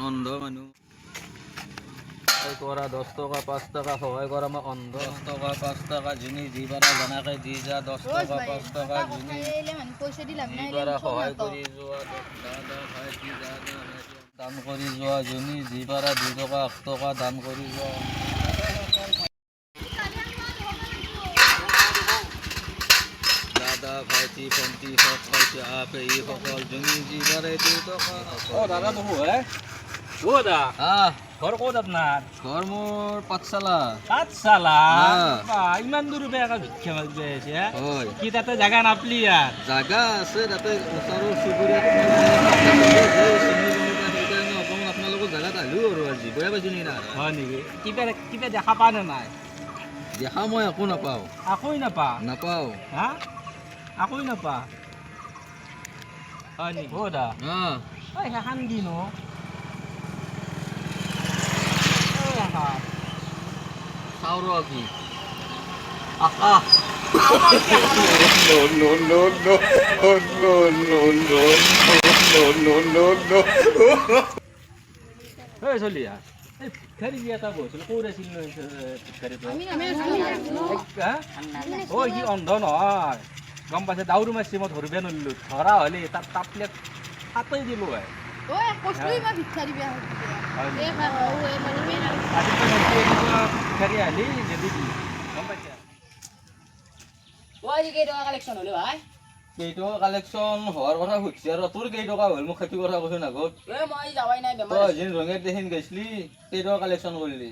অন্ধ মানুহ কৰা 10 টকা 5 টকা সহায় কৰা মই অন্ধ 10 টকা 5 টকা যোনে যি পাৰা জনাকে দি যা 10 টকা 5 টকা যোনে যি পাৰা সহায় কৰি যোৱা দাদা ভাইটি দাদা দান কৰি যোৱা যোনে যি পাৰা 2 টকা 8 টকা দান কৰি যোৱা দাদা ভাইটি ভণ্টি সব পাইছে আপে ই সকল যোনে যি পাৰে 2 টকা দাদা বহু হে দা ঘৰ ক'ত আপোনাৰ ঘৰ মোৰ পাঠশালা ইমান দূৰ বেয়া ভিক্ষা মাৰিব আহিছে হয় কি তাতে জাগা নাপলি ইয়াৰ জাগা আছে তাতে ওচৰৰ চুবুৰীয়াত সেইকাৰণে অকণমান আপোনালোকৰ জাগাত আহিলোঁ আৰু আজি বেয়া পাইছোঁ নেকি না হয় নেকি কিবা দেখা পা নে নাই দেখা মই একো নাপাওঁ একোই নাপাওঁ হা একোই নাপা হয় নেকি দা সেইখান কি নো চাওঁ ৰ কি আকাশ চলিয়া ভিক্ষাৰী যি এটা গৈছিল ক'ত আছিল সি অন্ধ নহয় গম পাইছে দাউৰো মাৰিছে মই ধৰিব নোৱাৰিলোঁ ধৰা হ'লে তাত তাপলে তাতেই দিলোঁ হয় ভিক্ষাৰী আহিলি যদি গম পাইছা কেইটকা কালেকশ্যন হোৱাৰ কথা সুধিছে আৰু তোৰ কেইটকা হ'ল মোক সেইটো কথা কৈছো না ঘৰত তই যেন ৰঙেৰ দেখি গৈছিলি কেইটকা কালেকশ্যন কৰিলি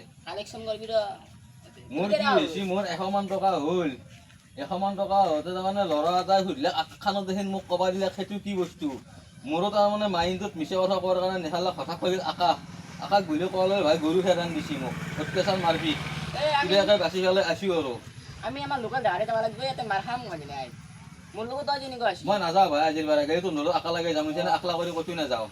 মোৰ কি হৈছে মোৰ 100 মান টকা হ'ল 100 মান টকা হওঁতে তাৰমানে ল'ৰা এটাই সুধিলে আঠখানত দেখি মোক ক'বা দিলে সেইটো কি বস্তু মোৰো তাৰমানে মাইণ্ডটোত মিছা কথা কোৱাৰ কাৰণে নেখালা হঠাৎ কৰিল আকাশ বুলি ক'লে ভাই গৰু খেদান দিছি মোক অত্যাচাৰ মাৰপিট কিবাকে বাচি পেলাই আছোঁ আৰু আমি আমাৰ লোকেল ধাৰে যাব লাগিব ইয়াতে মাৰ খাম মানে নাই মোৰ লগত আজি এনেকুৱা আছে মই নাযাওঁ ভাই আজিৰ বাৰে গাড়ীটো নলো আকা লাগে যাম আকলা কৰি ক'তো নাযাওঁ